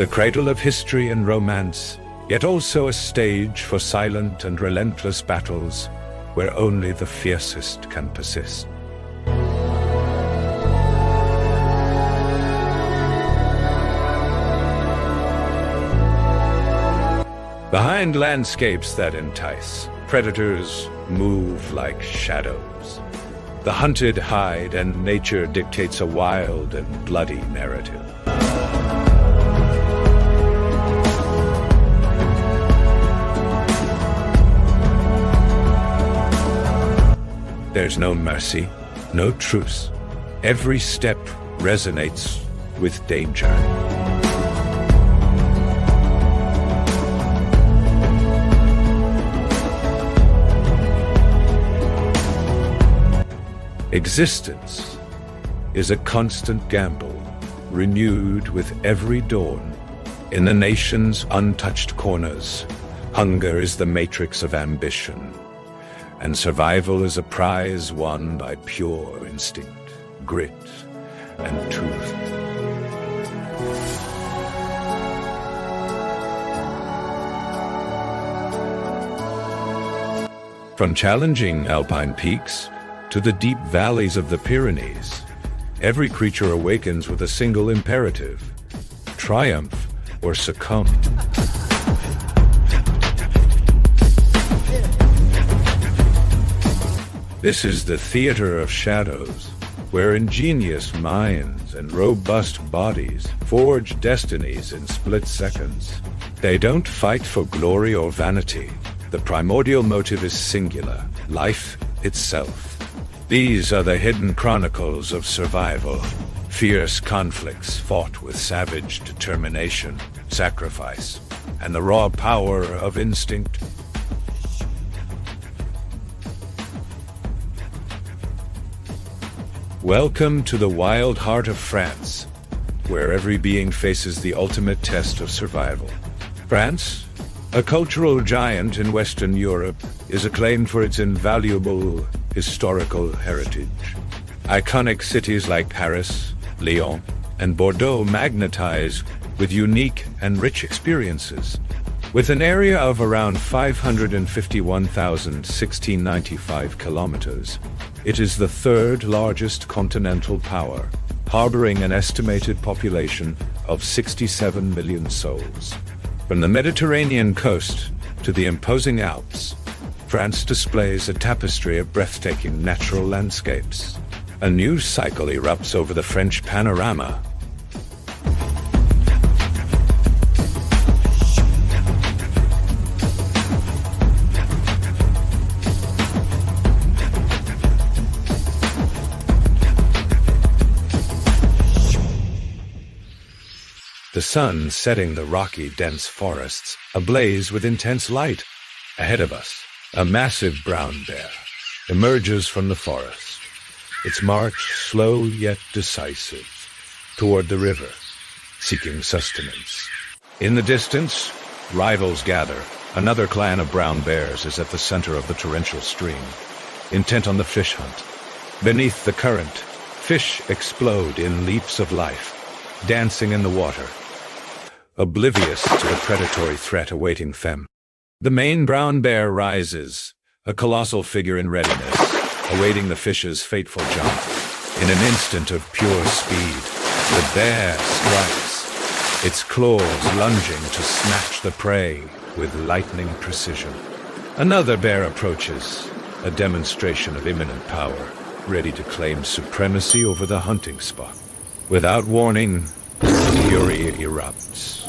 the cradle of history and romance, yet also a stage for silent and relentless battles where only the fiercest can persist. Behind landscapes that entice, predators move like shadows. The hunted hide, and nature dictates a wild and bloody narrative. There's no mercy, no truce. Every step resonates with danger. Existence is a constant gamble, renewed with every dawn. In the nation's untouched corners, hunger is the matrix of ambition, and survival is a prize won by pure instinct, grit, and truth. From challenging alpine peaks to the deep valleys of the Pyrenees, every creature awakens with a single imperative: triumph or succumb. This is the theater of shadows, where ingenious minds and robust bodies forge destinies in split seconds. They don't fight for glory or vanity. The primordial motive is singular: life itself. These are the hidden chronicles of survival, fierce conflicts fought with savage determination, sacrifice, and the raw power of instinct. Welcome to the wild heart of France, where every being faces the ultimate test of survival. France, a cultural giant in Western Europe, is acclaimed for its invaluable historical heritage. Iconic cities like Paris, Lyon, and Bordeaux magnetize with unique and rich experiences. With an area of around 551,1695 kilometers, it is the third largest continental power, harboring an estimated population of 67 million souls. From the Mediterranean coast to the imposing Alps, France displays a tapestry of breathtaking natural landscapes. A new cycle erupts over the French panorama. The sun setting the rocky, dense forests ablaze with intense light. Ahead of us, a massive brown bear emerges from the forest, its march slow yet decisive toward the river, seeking sustenance. In the distance, rivals gather. Another clan of brown bears is at the center of the torrential stream, intent on the fish hunt. Beneath the current, fish explode in leaps of life, dancing in the water, oblivious to the predatory threat awaiting them. The main brown bear rises, a colossal figure in readiness, awaiting the fish's fateful jump. In an instant of pure speed, the bear strikes, its claws lunging to snatch the prey with lightning precision. Another bear approaches, a demonstration of imminent power, ready to claim supremacy over the hunting spot. Without warning, fury erupts.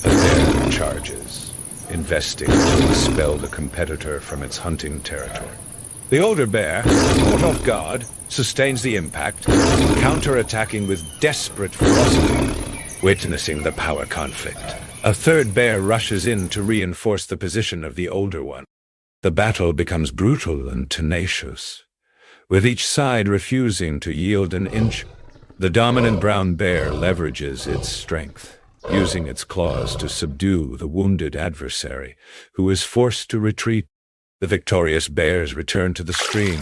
The bear charges, investing to expel the competitor from its hunting territory. The older bear, caught off guard, sustains the impact, counter-attacking with desperate ferocity. Witnessing the power conflict, a third bear rushes in to reinforce the position of the older one. The battle becomes brutal and tenacious, with each side refusing to yield an inch. The dominant brown bear leverages its strength, using its claws to subdue the wounded adversary, who is forced to retreat. The victorious bears return to the stream,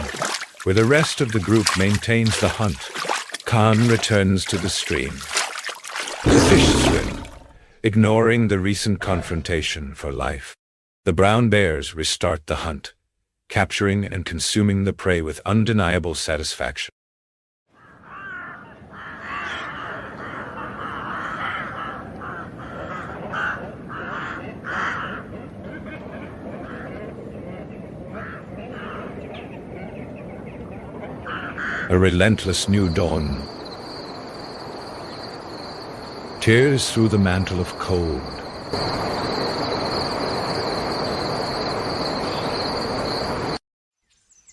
where the rest of the group maintains the hunt. Khan returns to the stream. The fish swim, ignoring the recent confrontation for life. The brown bears restart the hunt, capturing and consuming the prey with undeniable satisfaction. A relentless new dawn tears through the mantle of cold.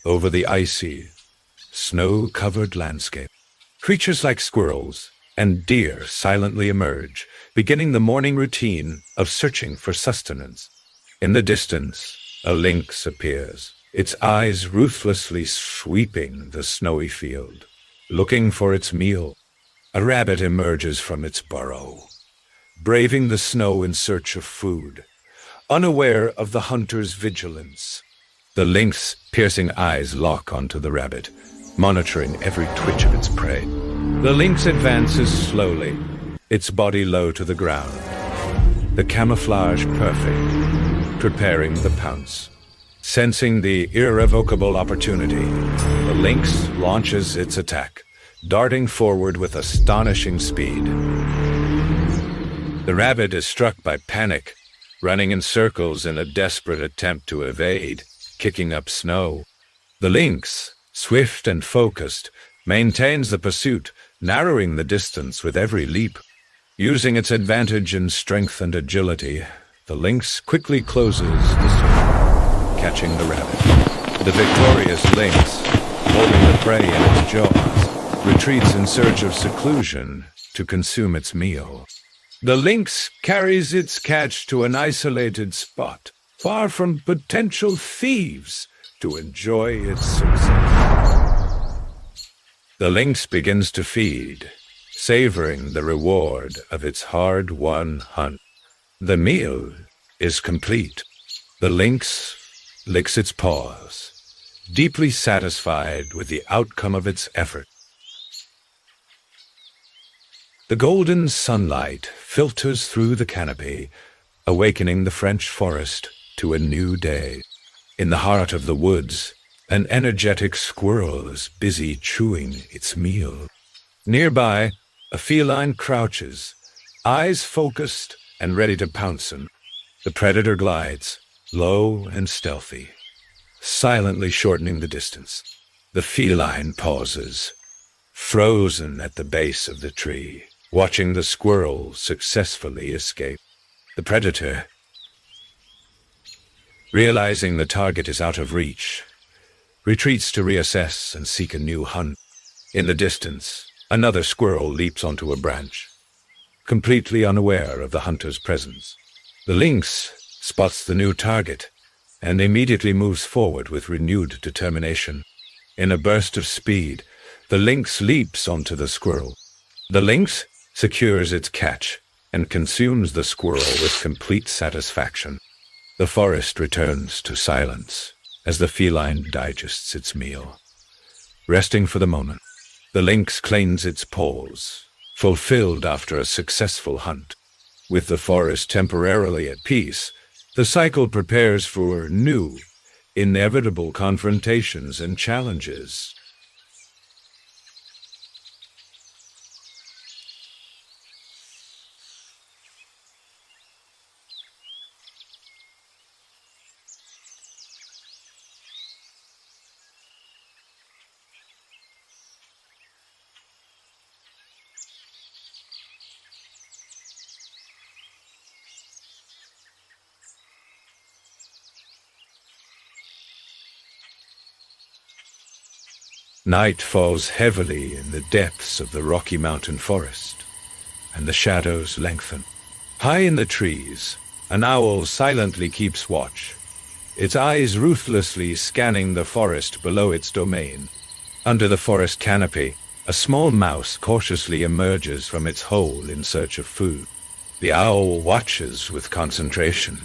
Over the icy, snow-covered landscape, creatures like squirrels and deer silently emerge, beginning the morning routine of searching for sustenance. In the distance, a lynx appears, its eyes ruthlessly sweeping the snowy field, looking for its meal. A rabbit emerges from its burrow, braving the snow in search of food, unaware of the hunter's vigilance. The lynx's piercing eyes lock onto the rabbit, monitoring every twitch of its prey. The lynx advances slowly, its body low to the ground, the camouflage perfect, preparing the pounce. Sensing the irrevocable opportunity, the lynx launches its attack, darting forward with astonishing speed. The rabbit is struck by panic, running in circles in a desperate attempt to evade, kicking up snow. The lynx, swift and focused, maintains the pursuit, narrowing the distance with every leap. Using its advantage in strength and agility, the lynx quickly closes the circle, catching the rabbit. The victorious lynx, holding the prey in its jaws, retreats in search of seclusion to consume its meal. The lynx carries its catch to an isolated spot, far from potential thieves, to enjoy its success. The lynx begins to feed, savoring the reward of its hard-won hunt. The meal is complete. The lynx licks its paws, deeply satisfied with the outcome of its effort. The golden sunlight filters through the canopy, awakening the French forest to a new day. In the heart of the woods, an energetic squirrel is busy chewing its meal. Nearby, a feline crouches, eyes focused and ready to pounce him. The predator glides, low and stealthy, silently shortening the distance. The feline pauses, frozen at the base of the tree, watching the squirrel successfully escape. The predator, realizing the target is out of reach, retreats to reassess and seek a new hunt. In the distance, another squirrel leaps onto a branch, completely unaware of the hunter's presence. The lynx spots the new target and immediately moves forward with renewed determination. In a burst of speed, the lynx leaps onto the squirrel. The lynx secures its catch and consumes the squirrel with complete satisfaction. The forest returns to silence as the feline digests its meal. Resting for the moment, the lynx cleans its paws, fulfilled after a successful hunt. With the forest temporarily at peace, the cycle prepares for new, inevitable confrontations and challenges. Night falls heavily in the depths of the Rocky Mountain forest, and the shadows lengthen. High in the trees, an owl silently keeps watch, its eyes ruthlessly scanning the forest below its domain. Under the forest canopy, a small mouse cautiously emerges from its hole in search of food. The owl watches with concentration,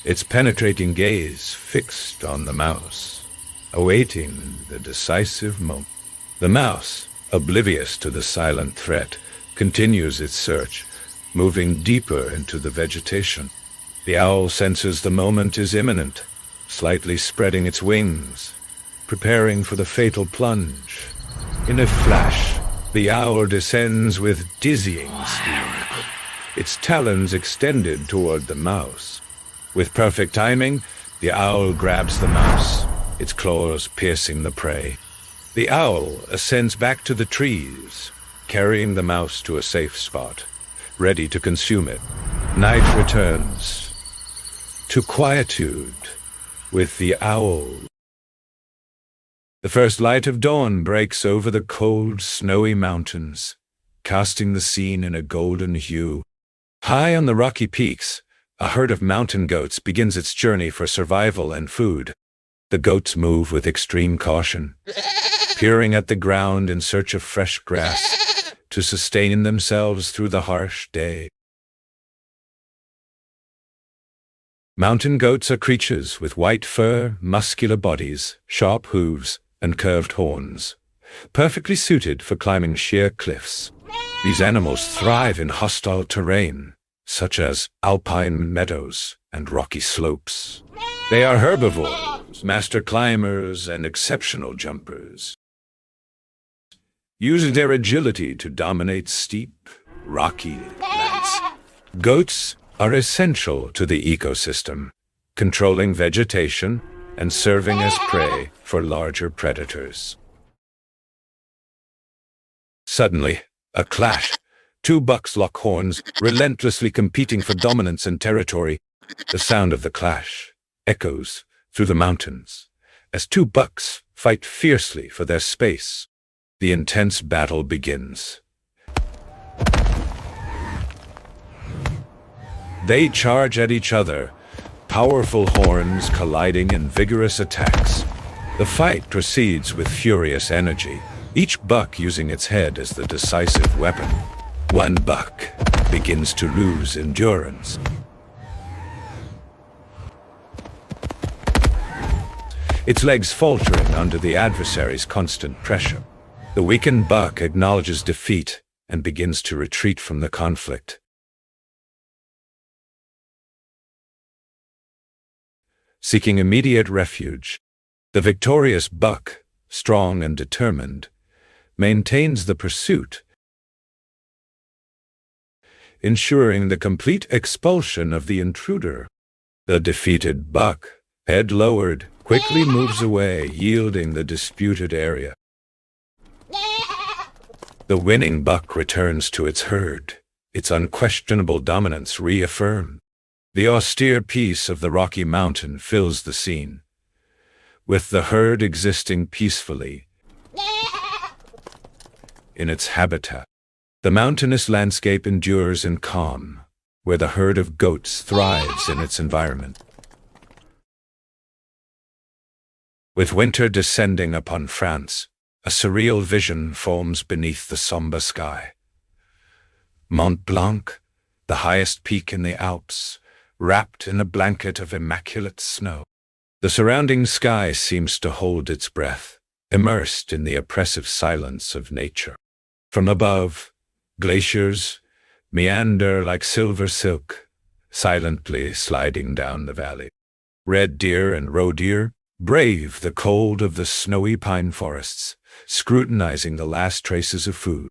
its penetrating gaze fixed on the mouse, awaiting the decisive moment. The mouse, oblivious to the silent threat, continues its search, moving deeper into the vegetation. The owl senses the moment is imminent, slightly spreading its wings, preparing for the fatal plunge. In a flash, the owl descends with dizzying speed, its talons extended toward the mouse. With perfect timing, the owl grabs the mouse, its claws piercing the prey. The owl ascends back to the trees, carrying the mouse to a safe spot, ready to consume it. Night returns to quietude with the owl. The first light of dawn breaks over the cold, snowy mountains, casting the scene in a golden hue. High on the rocky peaks, a herd of mountain goats begins its journey for survival and food. The goats move with extreme caution, peering at the ground in search of fresh grass to sustain themselves through the harsh day. Mountain goats are creatures with white fur, muscular bodies, sharp hooves, and curved horns, perfectly suited for climbing sheer cliffs. These animals thrive in hostile terrain, such as alpine meadows and rocky slopes. They are herbivores, master climbers, and exceptional jumpers, using their agility to dominate steep, rocky lands. Goats are essential to the ecosystem, controlling vegetation and serving as prey for larger predators. Suddenly, a clash. Two bucks lock horns, relentlessly competing for dominance and territory. The sound of the clash echoes through the mountains as two bucks fight fiercely for their space. The intense battle begins. They charge at each other, powerful horns colliding in vigorous attacks. The fight proceeds with furious energy, each buck using its head as the decisive weapon. One buck begins to lose endurance. Its legs faltering under the adversary's constant pressure. The weakened buck acknowledges defeat and begins to retreat from the conflict. Seeking immediate refuge, the victorious buck, strong and determined, maintains the pursuit, ensuring the complete expulsion of the intruder. The defeated buck, head lowered, quickly moves away, yielding the disputed area. The winning buck returns to its herd, its unquestionable dominance reaffirmed. The austere peace of the Rocky Mountain fills the scene, with the herd existing peacefully in its habitat. The mountainous landscape endures in calm, where the herd of goats thrives in its environment. With winter descending upon France, a surreal vision forms beneath the somber sky. Mont Blanc, the highest peak in the Alps, wrapped in a blanket of immaculate snow. The surrounding sky seems to hold its breath, immersed in the oppressive silence of nature. From above, glaciers meander like silver silk, silently sliding down the valley. Red deer and roe deer brave the cold of the snowy pine forests, scrutinizing the last traces of food.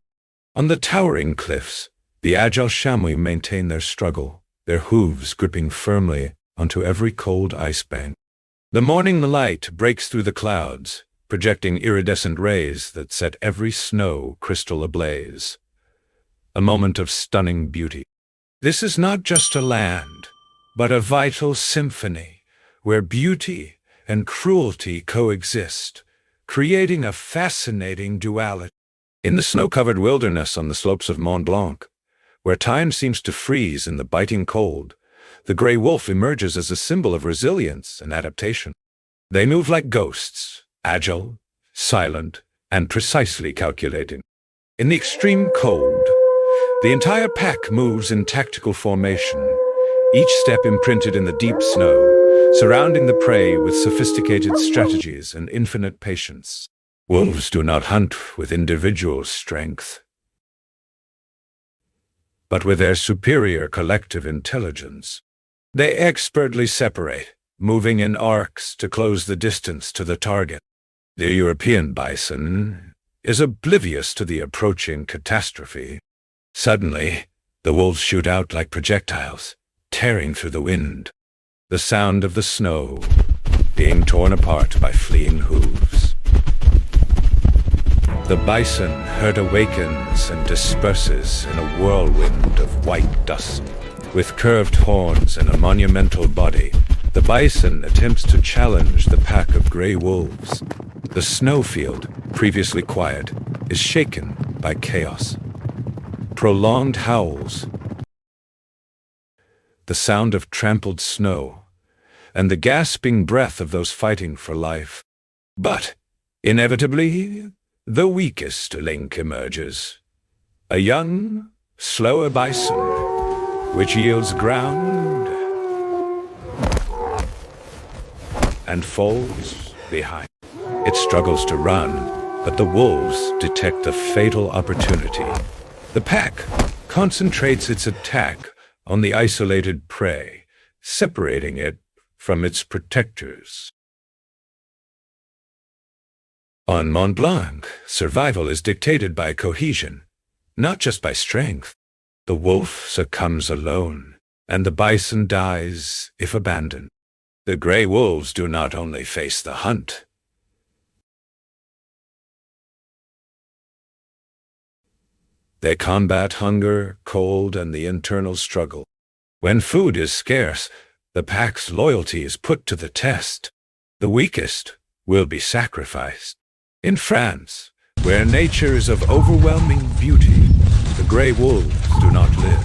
On the towering cliffs, the agile chamois maintain their struggle, their hooves gripping firmly onto every cold ice bank. The morning light breaks through the clouds, projecting iridescent rays that set every snow crystal ablaze. A moment of stunning beauty. This is not just a land, but a vital symphony, where beauty and cruelty coexist, creating a fascinating duality. In the snow-covered wilderness on the slopes of Mont Blanc, where time seems to freeze in the biting cold, the gray wolf emerges as a symbol of resilience and adaptation. They move like ghosts, agile, silent, and precisely calculating. In the extreme cold, the entire pack moves in tactical formation, each step imprinted in the deep snow, surrounding the prey with sophisticated strategies and infinite patience. Wolves do not hunt with individual strength. but with their superior collective intelligence. They expertly separate, moving in arcs to close the distance to the target. The European bison is oblivious to the approaching catastrophe. Suddenly, the wolves shoot out like projectiles, tearing through the wind. The sound of the snow being torn apart by fleeing hooves. The bison herd awakens and disperses in a whirlwind of white dust. With curved horns and a monumental body, the bison attempts to challenge the pack of gray wolves. The snowfield, previously quiet, is shaken by chaos. Prolonged howls, the sound of trampled snow, and the gasping breath of those fighting for life. But, inevitably, the weakest link emerges. A young, slower bison, which yields ground and falls behind. It struggles to run, but the wolves detect a fatal opportunity. The pack concentrates its attack on the isolated prey, separating it from its protectors. On Mont Blanc, survival is dictated by cohesion, not just by strength. The wolf succumbs alone, and the bison dies if abandoned. The gray wolves do not only face the hunt, they combat hunger, cold, and the internal struggle. When food is scarce, the pack's loyalty is put to the test. The weakest will be sacrificed. In France, where nature is of overwhelming beauty, the gray wolves do not live.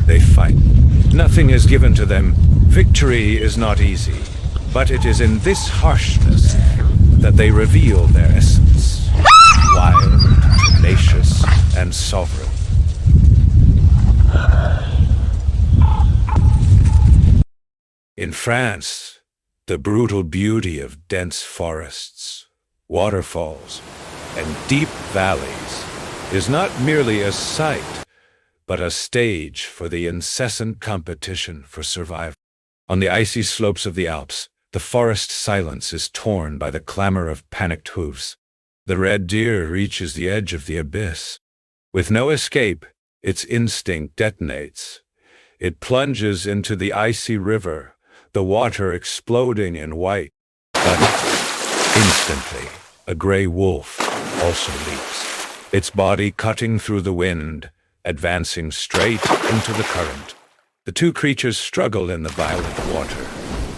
They fight. Nothing is given to them. Victory is not easy, but it is in this harshness that they reveal their essence. Wild, tenacious, and sovereign. In France, the brutal beauty of dense forests, waterfalls, and deep valleys is not merely a sight, but a stage for the incessant competition for survival. On the icy slopes of the Alps, the forest silence is torn by the clamor of panicked hooves. The red deer reaches the edge of the abyss. With no escape, its instinct detonates. It plunges into the icy river, the water exploding in white. But instantly, a gray wolf also leaps, its body cutting through the wind, advancing straight into the current. The two creatures struggle in the violent water,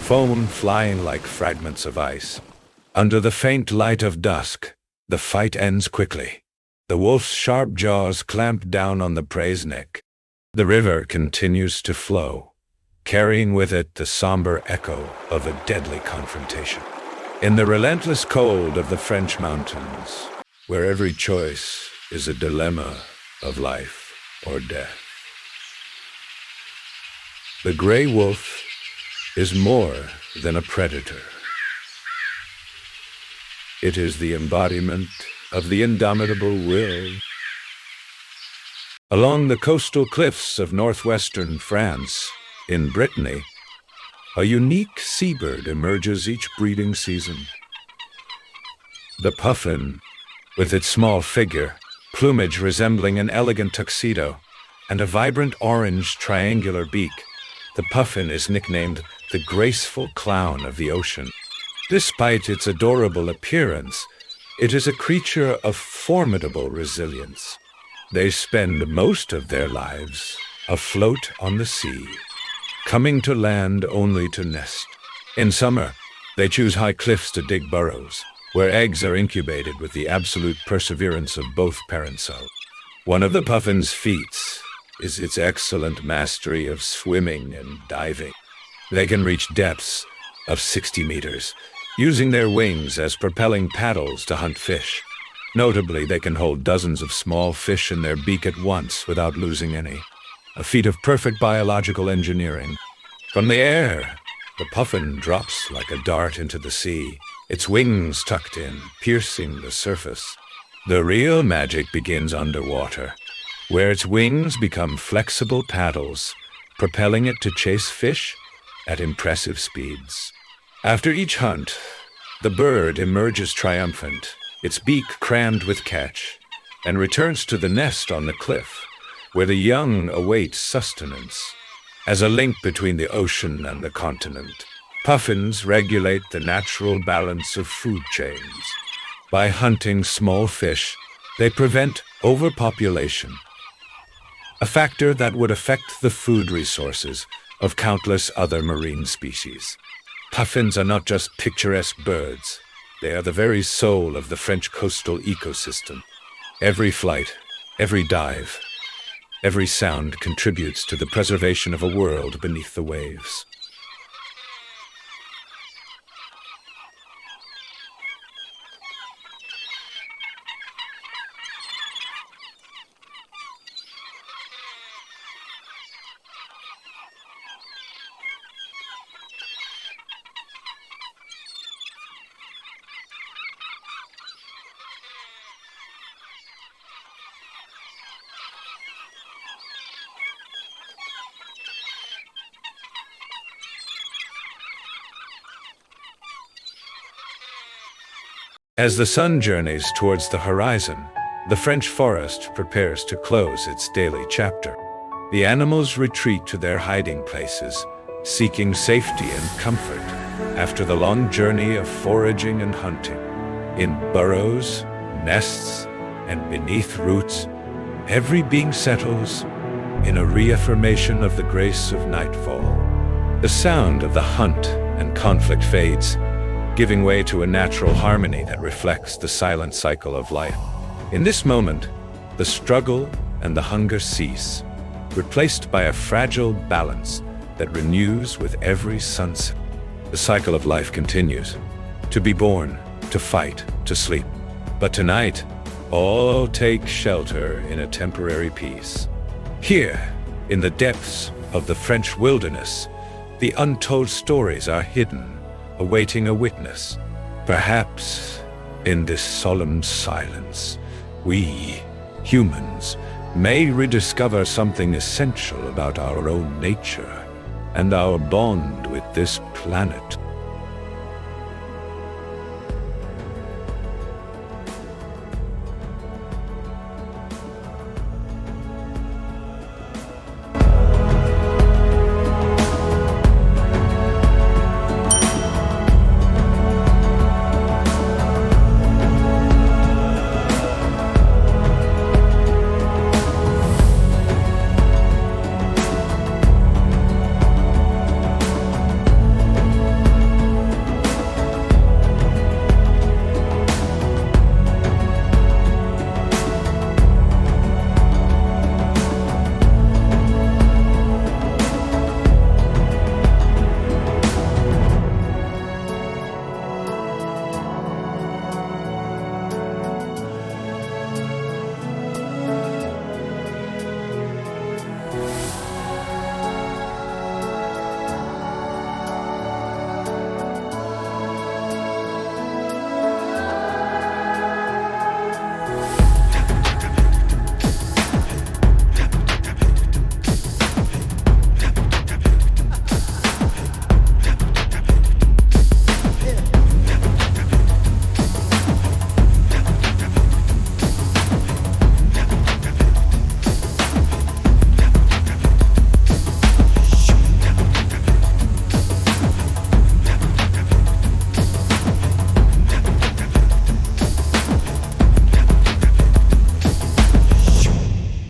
foam flying like fragments of ice. Under the faint light of dusk, the fight ends quickly. The wolf's sharp jaws clamp down on the prey's neck. The river continues to flow, carrying with it the somber echo of a deadly confrontation. In the relentless cold of the French mountains, where every choice is a dilemma of life or death, the gray wolf is more than a predator. It is the embodiment of the indomitable will. Along the coastal cliffs of northwestern France, in Brittany, a unique seabird emerges each breeding season. The puffin, with its small figure, plumage resembling an elegant tuxedo, and a vibrant orange triangular beak, the puffin is nicknamed the graceful clown of the ocean. Despite its adorable appearance, it is a creature of formidable resilience. They spend most of their lives afloat on the sea, coming to land only to nest. In summer, they choose high cliffs to dig burrows, where eggs are incubated with the absolute perseverance of both parent cells. One of the puffin's feats is its excellent mastery of swimming and diving. They can reach depths of 60 meters, using their wings as propelling paddles to hunt fish. Notably, they can hold dozens of small fish in their beak at once without losing any, a feat of perfect biological engineering. From the air, the puffin drops like a dart into the sea, its wings tucked in, piercing the surface. The real magic begins underwater, where its wings become flexible paddles, propelling it to chase fish at impressive speeds. After each hunt, the bird emerges triumphant, its beak crammed with catch, and returns to the nest on the cliff, where the young await sustenance. As a link between the ocean and the continent, puffins regulate the natural balance of food chains. By hunting small fish, they prevent overpopulation, a factor that would affect the food resources of countless other marine species. Puffins are not just picturesque birds. They are the very soul of the French coastal ecosystem. Every flight, every dive, every sound contributes to the preservation of a world beneath the waves. As the sun journeys towards the horizon, the French forest prepares to close its daily chapter. The animals retreat to their hiding places, seeking safety and comfort after the long journey of foraging and hunting. In burrows, nests, and beneath roots, every being settles in a reaffirmation of the grace of nightfall. The sound of the hunt and conflict fades, giving way to a natural harmony that reflects the silent cycle of life. In this moment, the struggle and the hunger cease, replaced by a fragile balance that renews with every sunset. The cycle of life continues, to be born, to fight, to sleep. But tonight, all take shelter in a temporary peace. Here, in the depths of the French wilderness, the untold stories are hidden, awaiting a witness. Perhaps, in this solemn silence, we, humans, may rediscover something essential about our own nature and our bond with this planet.